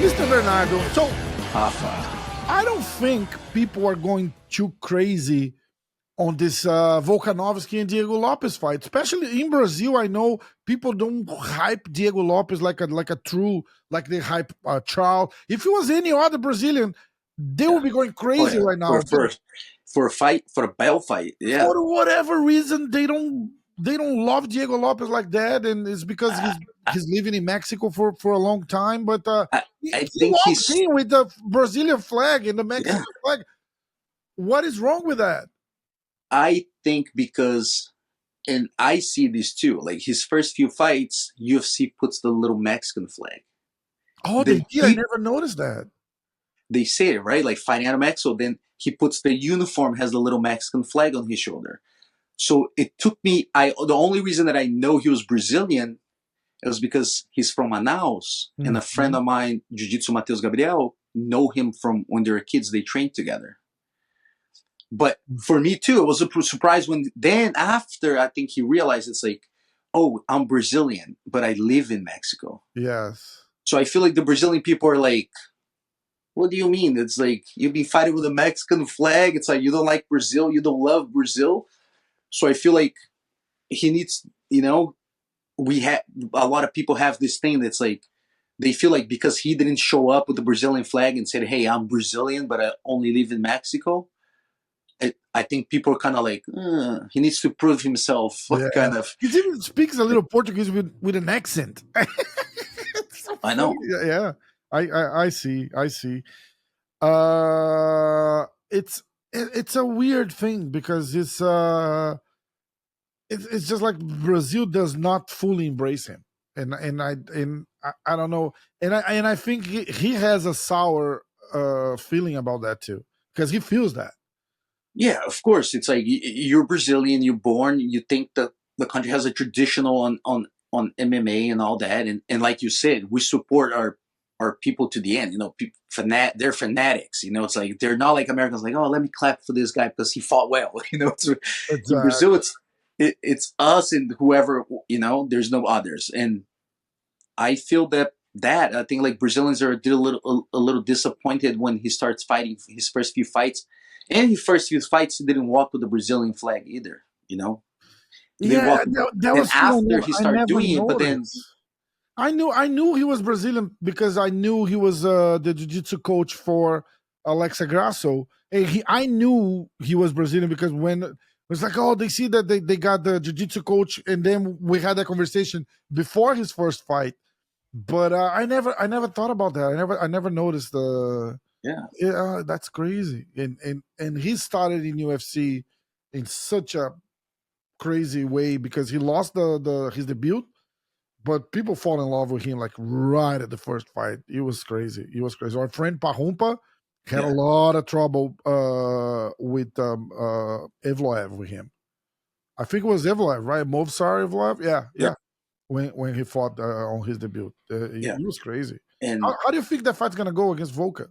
Mr. Bernardo, so Rafa. I don't think people are going too crazy on this Volkanovski and Diego Lopes fight, especially in Brazil. I know people don't hype Diego Lopes like a true, like they hype Charles. If it was any other Brazilian, they Yeah. would be going Oh crazy yeah. right For now. But for for a fight, for a belt fight. Yeah. for whatever reason, they don't love Diego Lopes like that, and it's because I, he's living in Mexico for a long time. But I I he think walks he's in with the Brazilian flag and the yeah. Mexican flag. What is wrong with that? I think because and I see this too. Like his first few fights, UFC puts the little Mexican flag. Oh, they Then did. I never noticed that. they say it right, like fighting out of Mexico. Then he puts the uniform has the little Mexican flag on his shoulder. So it took me. The only reason that I know he was Brazilian it was because he's from Manaus, and a friend Mhm. of mine, Jiu-Jitsu Matheus Gabriel, know him from when they were kids. They trained together. But for me too, it was a surprise when then after I think he realized it's like, oh, I'm Brazilian, but I live in Mexico. Yes. So I feel like the Brazilian people are like, what do you mean? It's like you've been fighting with a Mexican flag. It's like you don't like Brazil, you don't love Brazil. So I feel like he needs, we have a lot of people have this thing that's like they feel like because he didn't show up with the Brazilian flag and said, "Hey, I'm Brazilian, but I only live in Mexico." I think people are kind of like, he needs to prove himself. Yeah. Kind of. He even speaks a little Portuguese with an accent. It's so I funny. know. Yeah. I see. I see. It's a weird thing because it's just like Brazil does not fully embrace him, and I don't know, and I think he has a sour feeling about that too because he feels that. Yeah, of course. It's like you're Brazilian. You're born. You think that the country has a traditional on MMA and all that, and like you said, we support our people to the end. They're fanatics. It's like they're not like Americans. Like, oh, let me clap for this guy because he fought well. In Brazil, Exactly. it's us and whoever. There's no others, and I feel that I think like Brazilians are a little disappointed when he starts fighting his first few fights, and his first few fights he didn't walk with the Brazilian flag either. He didn't Yeah, walk. that Then was true. after he I started never doing it, but then noticed. I knew he was Brazilian because I knew he was the jiu-jitsu coach for Alexa Grasso. And I knew he was Brazilian because when it was like, oh, they see that they got the jiu-jitsu coach, and then we had that conversation before his first fight. But I never thought about that. I never noticed the. yeah, Yeah, that's crazy. And he started in UFC in such a crazy way because he lost the his debut, but people fall in love with him like right at the first fight. It was crazy. It was crazy. Our friend Pahumpa had a yeah, lot of trouble with Evloev with him. I think it was Evloev, right? Movsar Evloev. Yeah, yeah, yeah. When he fought on his debut, yeah. it was crazy. And How do you think that fight's gonna go against Volka?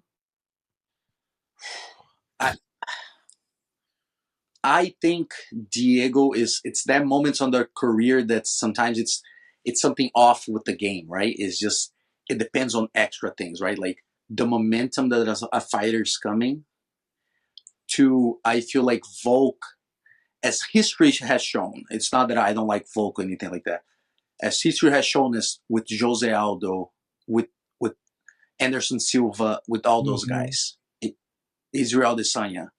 I I think Diego is it's that moments on their career that sometimes it's something off with the game, right? It's just it depends on extra things, right? Like the momentum that a fighter's coming to. I feel like Volk, as history has shown, it's not that I don't like Volk or anything like that. As history has shown us with Jose Aldo, with Anderson Silva, with all those Mhm. guys, Israel Adesanya,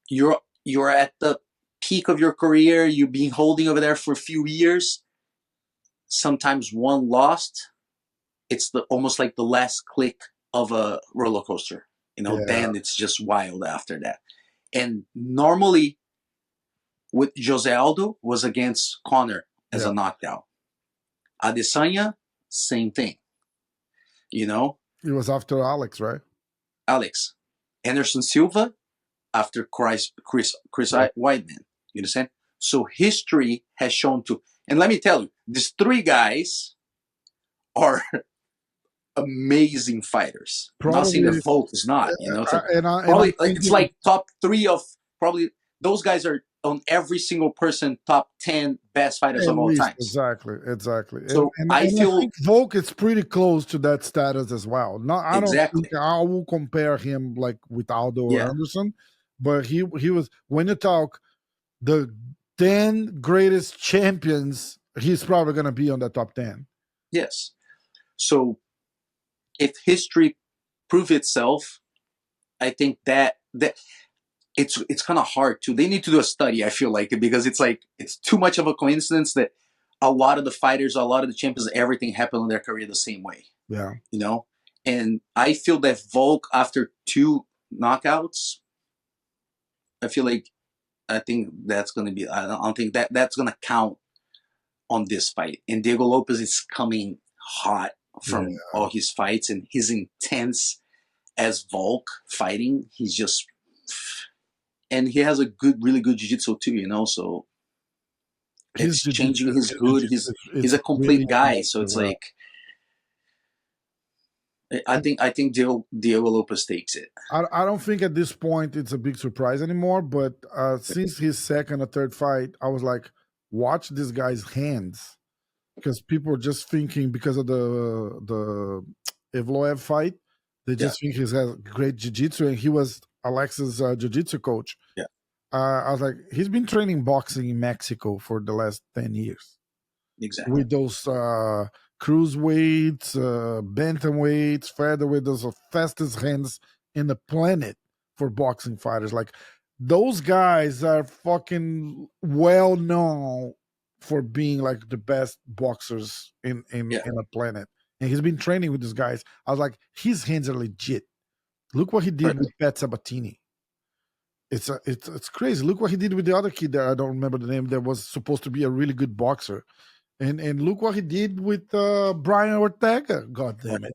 you're at the peak of your career. You've been holding over there for a few years. Sometimes one lost, it's almost like the last click of a roller coaster. Yeah, Then it's just wild after that. And normally with Jose Aldo was against Connor as yeah. a knockdown. Adesanya, same thing. You know, It was after Alex, right? Alex, Anderson Silva after Chris Yeah. Weidman. You understand? So history has shown to, and let me tell you, these three guys are amazing fighters. I'm not saying that Probably, Volk is not. It's like and I probably like think it's like top three of probably those guys are on every single person top 10 best fighters At of all least, times. exactly. So I And I feel think Volk is pretty close to that status as well. Not, I don't think exactly. I will compare him like with Aldo or Yeah. Anderson, but he was, when you talk the 10 greatest champions, he's probably gonna be on the top 10. Yes. So if history prove itself, I think that it's kind of hard to. They need to do a study. I feel like, because it's like it's too much of a coincidence that a lot of the fighters, a lot of the champions, everything happened in their career the same way. Yeah. You know, and I feel that Volk, after 2 knockouts, I feel like I think that's going to be. I don't think that that's going to count on this fight. And Diego Lopes is coming hot Yeah. from all his fights, and he's intense as Volk fighting. He's just, and he has a really good jiu-jitsu too, you know. So His it's changing. jiu-jitsu, He's his good. jiu-jitsu He's is a really complete guy. So impressive. it's like I think Diego Lopes takes it. I don't think at this point it's a big surprise anymore, but since his second or third fight, I was like, watch this guy's hands. Because people are just thinking, because of the Evloev fight, they Yeah, just think he has great jiu-jitsu, and he was Alexa's jiu-jitsu coach. yeah, I was like, he's been training boxing in Mexico for the last 10 years exactly. with those cruiserweights, bantamweights, featherweight, those are fastest hands in the planet for boxing fighters. Like, those guys are fucking well known for being like the best boxers Yeah, in the planet. And he's been training with these guys. I was like, his hands are legit. Look what he did right. with Pat Sabatini. It's crazy. Look what he did with the other kid that I don't remember the name, that was supposed to be a really good boxer. And look what he did with Brian Ortega. God damn it.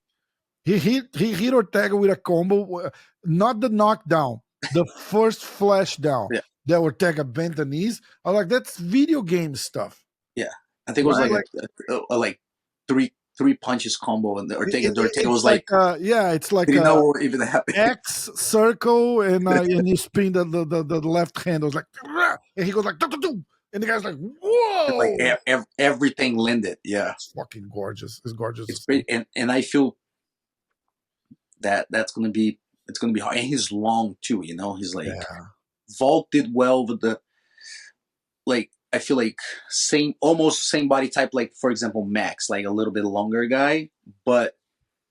He hit Ortega with a combo, not the knockdown, the first flash down Yeah, that Ortega bent the knees. I was like, that's video game stuff, yeah. I think it was right? like Like, like three punches combo, and Ortega was it's like like, yeah, it's he like didn't a know what even happened. X circle, and you spin the left hand. I was like, "Rah!" And he goes like, "Doo, doo, doo." And the guy's like, Like whoa, everything landed. Yeah, it's fucking gorgeous. It's gorgeous to it's see. great, and I feel that that's gonna be it's gonna be hard. And he's long too. You know, he's like Yeah, Volk did well with the, like, I feel like almost same body type. Like, for example, Max, like a little bit longer guy, but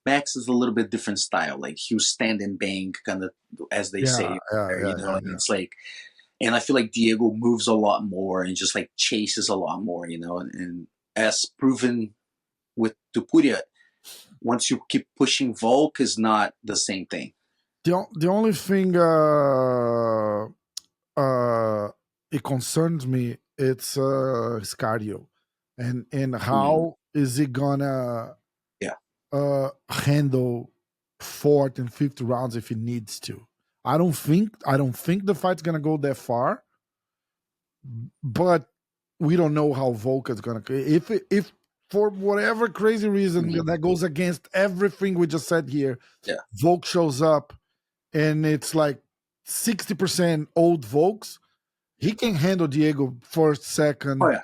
Max is a little bit different style. Like, he was stand and bang, kind of, as they yeah, say, yeah, you yeah, know. yeah, And yeah. it's like, and I feel like Diego moves a lot more and just like chases a lot more, you know. And as proven with Tupuria, once you keep pushing, Volk is not the same thing. The only thing it concerns me, it's his cardio, and Mm, how is he gonna yeah. handle fourth and fifth rounds if he needs to. I don't think the fight's gonna go that far, but we don't know how Volk is gonna, if for whatever crazy reason Mhm. that goes against everything we just said here, Yeah. Volk shows up and it's like 60% old Volks. He can handle Diego first, Oh second, yeah.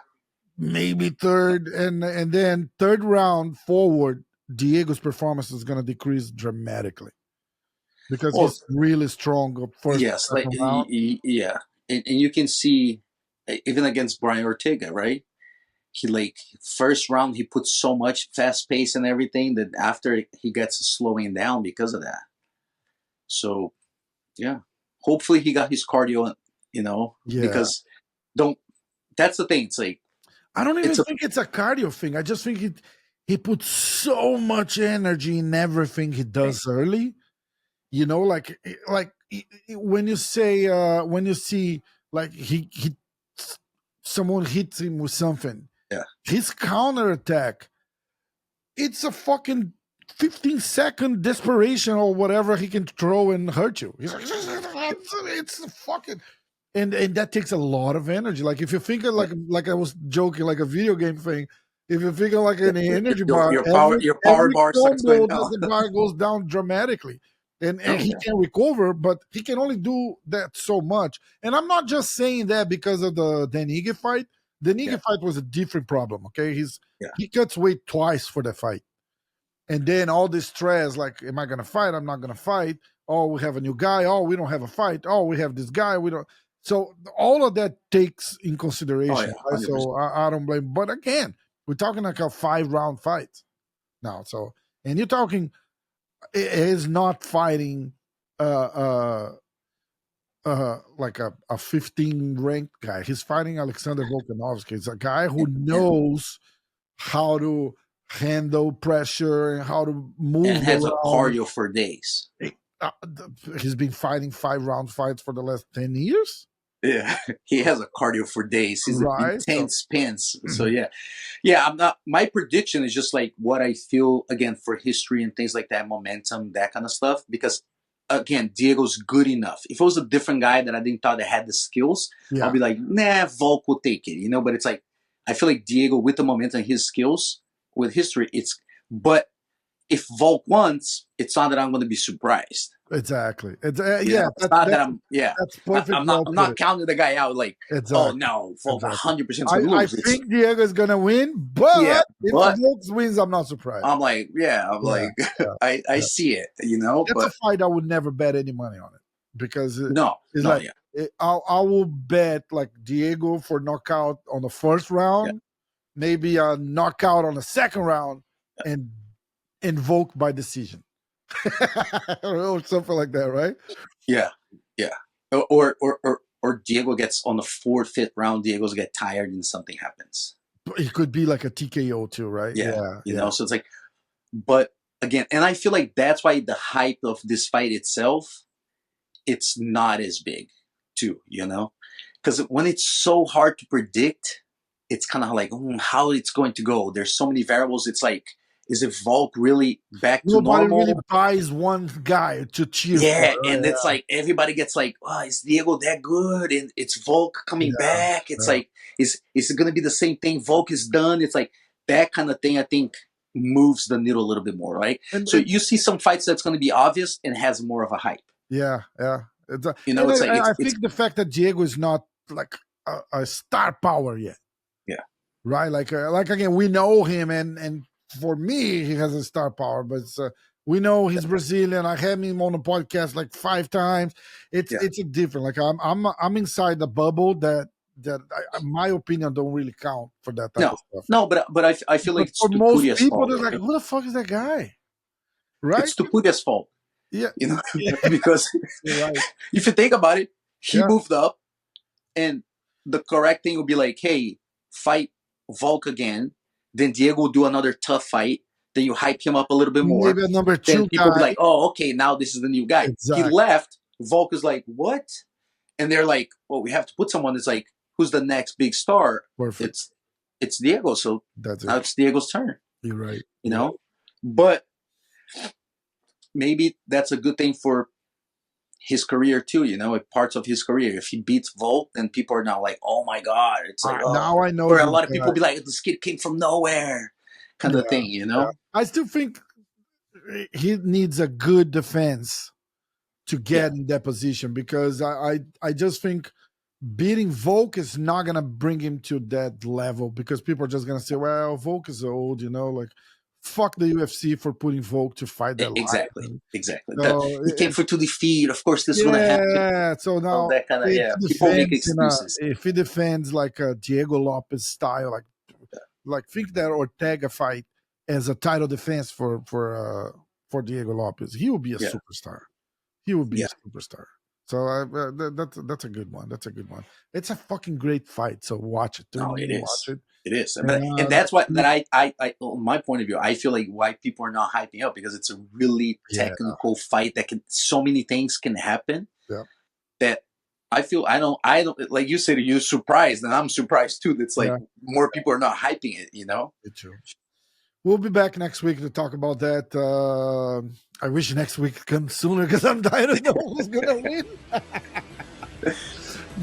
maybe third, and then third round forward, Diego's performance is going to decrease dramatically because Well, he's really strong up first, yes. Like, second round. yeah, and you can see, even against Brian Ortega, right? He, like, first round he puts so much fast pace and everything that after he gets slowing down because of that. So yeah, hopefully he got his cardio, you know, Yeah, because don't. That's the thing. It's like I don't even it's a think it's a cardio thing. I just think he puts so much energy in everything he thing. does early. You know, when you say when you see like he someone hits him with something, Yeah. his counter attack, it's a fucking 15-second desperation or whatever he can throw and hurt you. He's like, it's a fucking, and that takes a lot of energy. Like, if you think of, like I was joking, like a video game thing. If you think of like an energy bar, Your every power every bar starts going combo, down. the bar goes down dramatically. and Oh, he yeah. can recover, but he can only do that so much. And I'm not just saying that because of the Denige fight. The Yeah. Denige fight was a different problem. Okay, Yeah. he cuts weight twice for the fight, and then all this stress, like, am I gonna fight? I'm not gonna fight. Oh, we have a new guy. Oh, we don't have a fight. Oh, we have this guy. We don't. So all of that takes in Oh, consideration, yeah. right? 100%. So I don't blame. But again, we're talking like a 5-round fight now. So, and you're talking is not fighting uh like a 15 ranked guy. He's fighting Alexander Volkanovski. It's a guy who Yeah. knows how to handle pressure and how to And move has a around. cardio for days. He's been fighting 5-round fights for the last 10 years. Yeah, he has a cardio for days. He's an Right. intense spins. So yeah. I'm not. My prediction is just like what I feel again for history and things like that, momentum, that kind of stuff. Because again, Diego's good enough. If it was a different guy that I didn't thought that had the skills, I'll be like, nah, Volk will take it, But it's like I feel like Diego with the momentum, his skills with history, it's. But if Volk wants, it's not that I'm going to be surprised. Exactly. It's It's not that I'm. Yeah, that's perfect. I'm not. Well I'm put not it. counting the guy out. Like, oh Exactly. no, Volk Exactly. 100% is going to I lose. It's think Diego is gonna win, but if but Volks wins, I'm not surprised. I'm like, I'm Yeah, like, yeah, I yeah. see it, That's a But fight I would never bet any money on it because it's no, like yeah, I will bet like Diego for knockout on the first round, maybe a knockout on the second round, and invoke by decision. Or something like that, right? yeah. Or Diego gets on the 4th, 5th round. Diego's get tired and something happens. It could be like a TKO too, right? Yeah. So it's like, but again, and I feel like that's why the hype of this fight itself, it's not as big, too. Because when it's so hard to predict, it's kind of like how it's going to go. There's so many variables. It's like, is it Volk really back to Nobody normal? really buys one guy to cheer Yeah, for. and it's like everybody gets like, oh, is Diego that good? And it's Volk coming back. It's like, is it going to be the same thing? Volk is done. It's like that kind of thing, I think, moves the needle a little bit more, right? So you see some fights that's going to be obvious and has more of a hype. Yeah. It's I think the fact that Diego is not like a star power yet. Yeah. Right. Like again, we know him, and for me, he has a star power, but we know he's Brazilian. I had him on the podcast like 5 times. It's a different. Like I'm inside the bubble that my opinion don't really count for that type of stuff. No, but I feel like it's for most people, fault. they're like, who the fuck is that guy? Right? It's Tupuria's fault. Yeah. Because right. if you think about it, he moved up, and the correct thing would be like, hey, fight Volk again. Then Diego will do another tough fight. Then you hype him up a little bit more. Maybe a number 2 then people guy. be like, oh, okay, now this is the new guy. Exactly. He left. Volk is like, what? And they're like, well, we have to put someone that's like, who's the next big star? Perfect. It's Diego. So now it's Diego's turn. You're right. But maybe that's a good thing for his career too, parts of his career. If he beats Volk, then people are now like, oh my God. It's like, now I know. Or a lot of people be like, this kid came from nowhere kind of thing, I still think he needs a good defense to get in that position, because I just think beating Volk is not going to bring him to that level, because people are just going to say, well, Volk is old, like, fuck the UFC for putting Volk to fight that Exactly. So he came for to defeat. Of course, this is going to happen. Yeah, so now that kind of, people make excuses. If he defends like a Diego Lopes style, like think that Ortega fight as a title defense for Diego Lopes, he would be a superstar. He would be a superstar. So that's a good one. That's a good one. It's a fucking great fight. So watch it. It is. Watch it. It is, and that's what I on my point of view, I feel like why people are not hyping up, because it's a really technical fight that so many things can happen. Yeah. That I feel I don't like you said, you're surprised, and I'm surprised too. That's like more people are not hyping it. It's true. We'll be back next week to talk about that. I wish next week comes sooner, because I'm tired of knowing who's gonna win.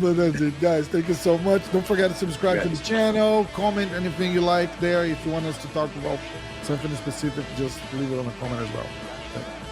But that's it, guys. Thank you so much. Don't forget to subscribe to the channel. Comment anything you like there. If you want us to talk about something specific, just leave it on a comment as well. Thank you.